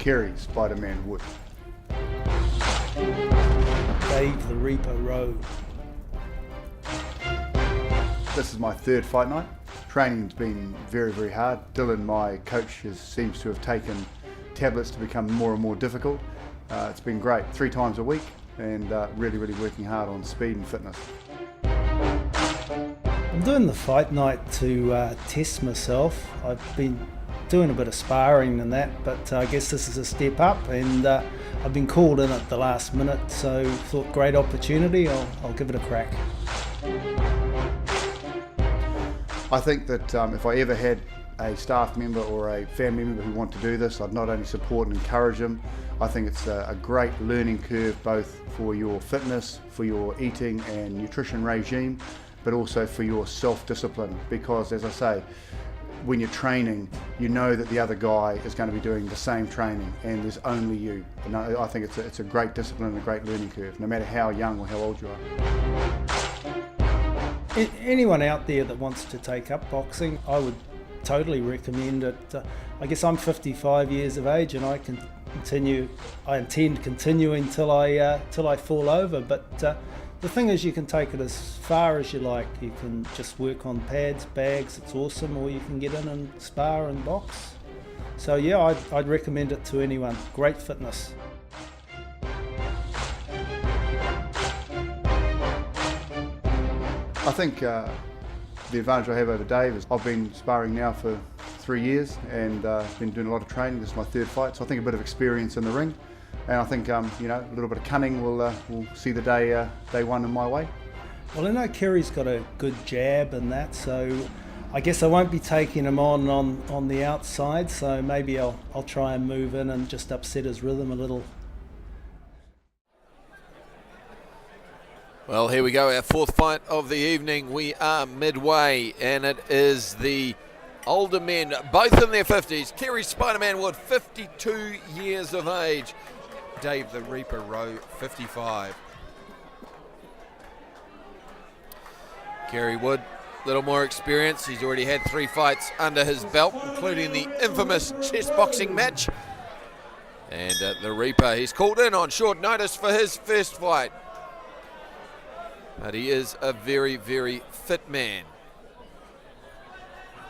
Kerry Spider-Man Wood. Dave the Reaper Rowe. This is my third fight night. Training's been very, very hard. Dylan, my coach, seems to have taken tablets to become more and more difficult. It's been great, 3 times a week, and really, really working hard on speed and fitness. I'm doing the fight night to test myself. I've been doing a bit of sparring and that, but I guess this is a step up, and I've been called in at the last minute, so thought great opportunity, I'll give it a crack. I think that if I ever had a staff member or a family member who want to do this, I'd not only support and encourage them. I think it's a great learning curve, both for your fitness, for your eating and nutrition regime, but also for your self-discipline, because as I say, when you're training, you know that the other guy is going to be doing the same training and there's only you. And I think it's a great discipline and a great learning curve, no matter how young or how old you are. Anyone out there that wants to take up boxing, I would totally recommend it. I guess I'm 55 years of age and I intend continuing till I fall over, but the thing is, you can take it as far as you like. You can just work on pads, bags, it's awesome, or you can get in and spar and box. So yeah, I'd recommend it to anyone. Great fitness. I think the advantage I have over Dave is I've been sparring now for 3 years and been doing a lot of training. This is my third fight, so I think a bit of experience in the ring. And I think, a little bit of cunning will see the day one in my way. Well, I know Kerry's got a good jab and that, so I guess I won't be taking him on the outside, so maybe I'll try and move in and just upset his rhythm a little. Well, here we go, our fourth fight of the evening. We are midway, and it is the older men, both in their 50s. Kerry Spider-Man Wood, 52 years of age. Dave the Reaper Rowe, 55. Kerry Wood, a little more experience. He's already had 3 fights under his belt, including the infamous chess boxing match. And the Reaper, he's called in on short notice for his first fight. But he is a very, very fit man.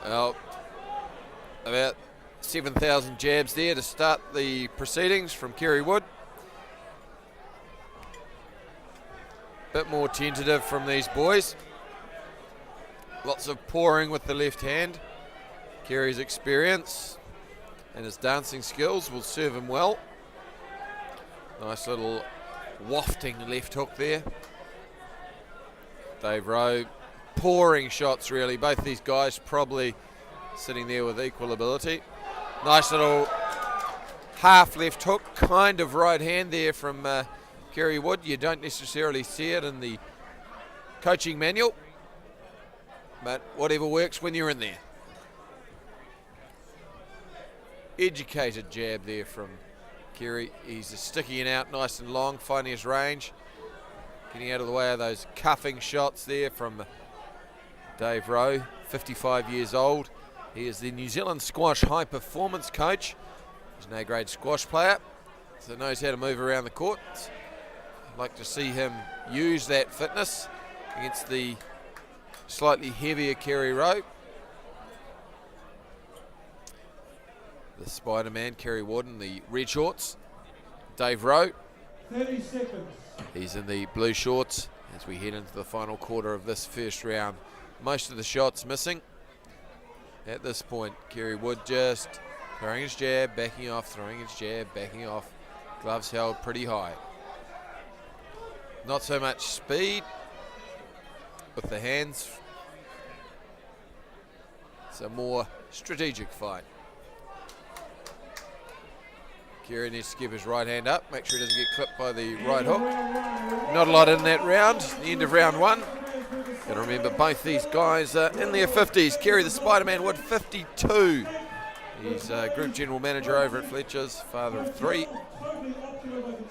Well, about 7,000 jabs there to start the proceedings from Kerry Wood. Bit more tentative from these boys. Lots of pouring with the left hand. Kerry's experience and his dancing skills will serve him well. Nice little wafting left hook there. Dave Rowe pouring shots really. Both these guys probably sitting there with equal ability. Nice little half left hook, kind of right hand there from Kerry Wood. You don't necessarily see it in the coaching manual, but whatever works when you're in there. Educated jab there from Kerry. He's sticking it out nice and long, finding his range. Getting out of the way of those cuffing shots there from Dave Rowe, 55 years old. He is the New Zealand Squash High Performance Coach. He's an A-grade squash player, so knows how to move around the court. I'd like to see him use that fitness against the slightly heavier Kerry Rowe. The Spider-Man, Kerry Wood, in the red shorts. Dave Rowe. 30 seconds. He's in the blue shorts as we head into the final quarter of this first round. Most of the shots missing. At this point, Kerry Wood just throwing his jab, backing off, throwing his jab, backing off. Gloves held pretty high. Not so much speed with the hands. It's a more strategic fight. Kerry needs to keep his right hand up, make sure he doesn't get clipped by the right hook. Not a lot in that round, the end of round one. Got to remember both these guys are in their 50s. Kerry the Spider-Man Wood, 52. He's group general manager over at Fletcher's, father of 3.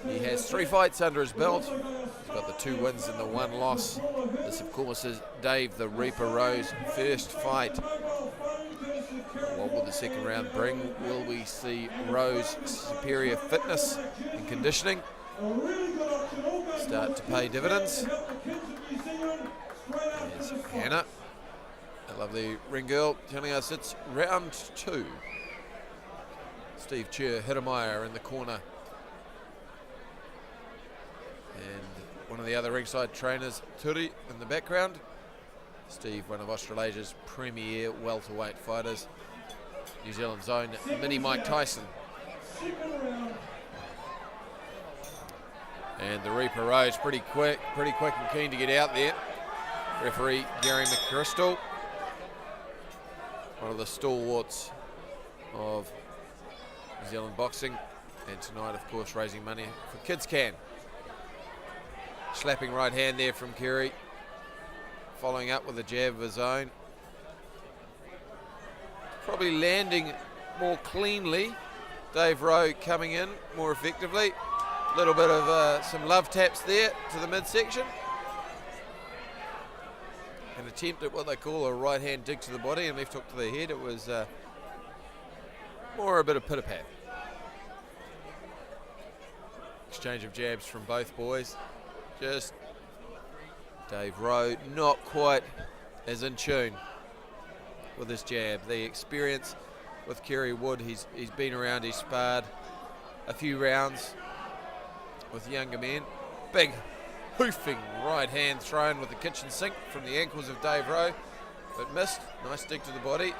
He has 3 fights under his belt. He's got the 2 wins and the 1 loss. This, of course, is Dave the Reaper Rowe's first fight. What will the second round bring? Will we see Rowe's superior fitness and conditioning start to pay dividends? There's Hannah, a lovely ring girl, telling us it's round 2. Steve Hittermeyer in the corner. And one of the other ringside trainers, Turi, in the background. Steve, one of Australasia's premier welterweight fighters. New Zealand's own mini Mike Tyson. And the Reaper Rowe's pretty quick and keen to get out there. Referee Gary McChrystal, one of the stalwarts of New Zealand boxing, and tonight, of course, raising money for Kids Can. Slapping right hand there from Kerry, following up with a jab of his own. Probably landing more cleanly. Dave Rowe coming in more effectively. A little bit of some love taps there to the midsection. An attempt at what they call a right hand dig to the body and left hook to the head. It was more a bit of pit-a-pat. Exchange of jabs from both boys. Just Dave Rowe not quite as in tune with his jab. The experience with Kerry Wood, he's been around, he's sparred a few rounds with younger men. Big hoofing right hand thrown with the kitchen sink from the ankles of Dave Rowe, but missed. Nice dig to the body.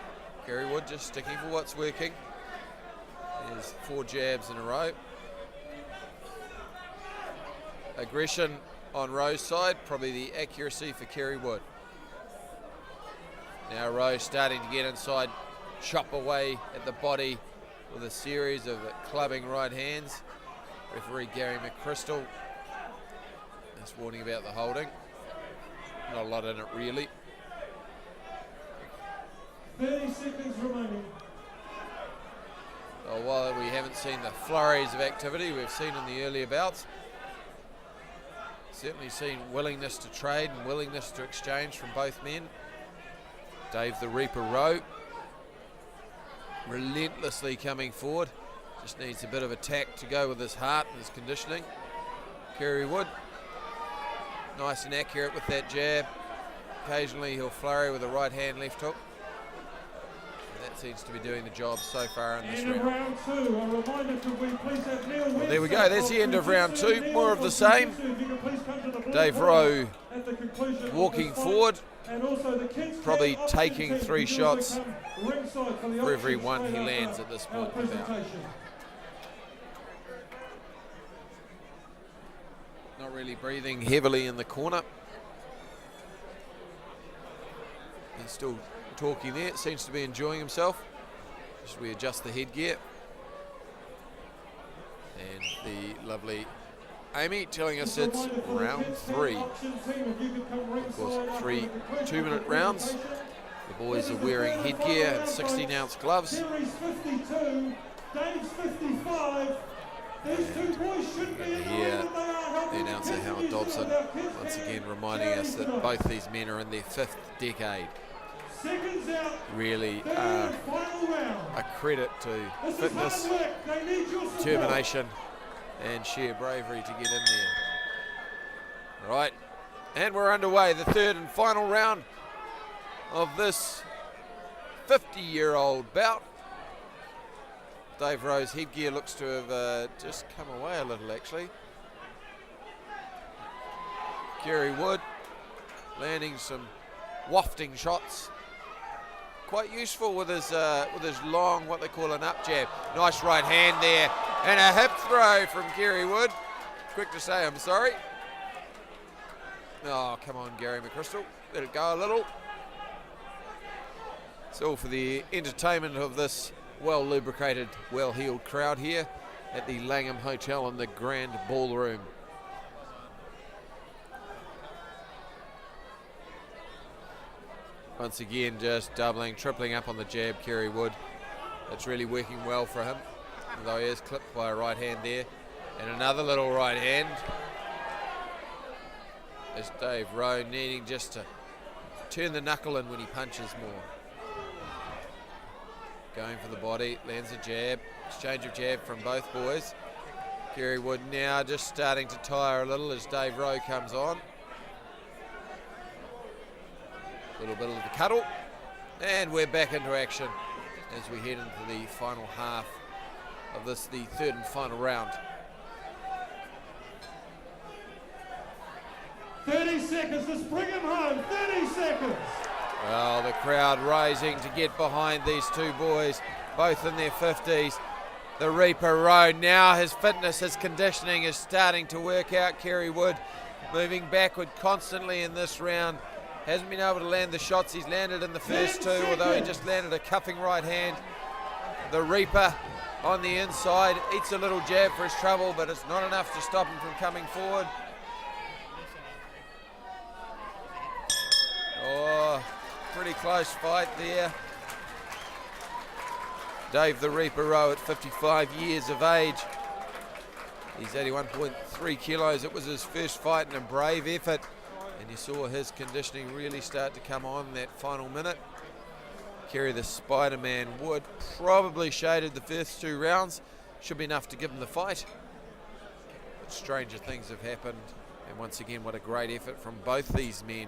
Kerry Wood just sticking for what's working. There's 4 jabs in a row. Aggression on Rowe's side, probably the accuracy for Kerry Wood. Now Rowe starting to get inside, chop away at the body with a series of clubbing right hands. Referee Gary McChrystal is warning about the holding. Not a lot in it really. 30 seconds remaining. Well, while we haven't seen the flurries of activity we've seen in the earlier bouts, certainly seen willingness to trade and willingness to exchange from both men. Dave the Reaper Rowe relentlessly coming forward. Just needs a bit of attack to go with his heart and his conditioning. Kerry Wood, nice and accurate with that jab. Occasionally he'll flurry with a right hand left hook. And that seems to be doing the job so far in this round. Round 2. A reminder, could we please have Neil Well, there we go, that's the end of round 2. More of the same. Dave Rowe walking forward, probably taking 3 shots for every one he lands at this point in the bout. Not really breathing heavily in the corner. He's still talking there, seems to be enjoying himself. Just we adjust the headgear. And the lovely Amy telling us it's round 3. Of course, 3 2-minute rounds. The boys are wearing headgear and 16-ounce gloves. Kerry's 52, Dave's 55. These 2 boys should be in Here, the announcer Howard Dobson once again reminding us that both these men are in their 5th decade. Really a credit to fitness, determination and sheer bravery to get in there. Right, and we're underway, the 3rd and final round of this 50-year-old bout. Dave Rowe's headgear looks to have just come away a little actually. Kerry Wood landing some wafting shots. Quite useful with his long, what they call an up jab. Nice right hand there, and a hip throw from Kerry Wood. Quick to say, I'm sorry. Oh, come on, Gary McChrystal. Let it go a little. It's all for the entertainment of this well-lubricated, well-heeled crowd here at the Langham Hotel in the Grand Ballroom. Once again, just doubling, tripling up on the jab, Kerry Wood. It's really working well for him, although he is clipped by a right hand there. And another little right hand. There's Dave Rowe needing just to turn the knuckle in when he punches more. Going for the body, lands a jab. Exchange of jab from both boys. Kerry Wood now just starting to tire a little as Dave Rowe comes on. A little bit of the cuddle. And we're back into action as we head into the final half of this, the third and final round. 30 seconds, let's bring him home, 30 seconds. Well, the crowd rising to get behind these two boys, both in their 50s. The Reaper Rowe, now his fitness, his conditioning is starting to work out. Kerry Wood moving backward constantly in this round. Hasn't been able to land the shots he's landed in the first two, although he just landed a cuffing right hand. The Reaper on the inside, eats a little jab for his trouble, but it's not enough to stop him from coming forward. Oh, pretty close fight there. Dave the Reaper Rowe at 55 years of age. He's 81.3 kilos. It was his first fight and a brave effort. And you saw his conditioning really start to come on in that final minute. Kerry the Spider-Man Wood probably shaded the first two rounds. Should be enough to give him the fight. But stranger things have happened. And once again, what a great effort from both these men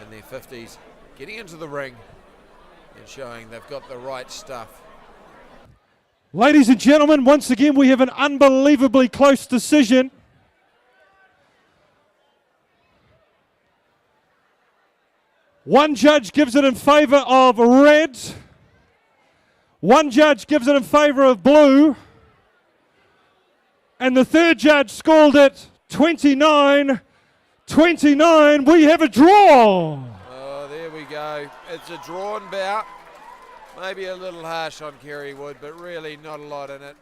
in their 50s. Getting into the ring and showing they've got the right stuff. Ladies and gentlemen, once again we have an unbelievably close decision. One judge gives it in favour of red. One judge gives it in favour of blue. And the third judge scored it 29-29. We have a draw. Oh, there we go. It's a drawn bout. Maybe a little harsh on Kerry Wood, but really not a lot in it.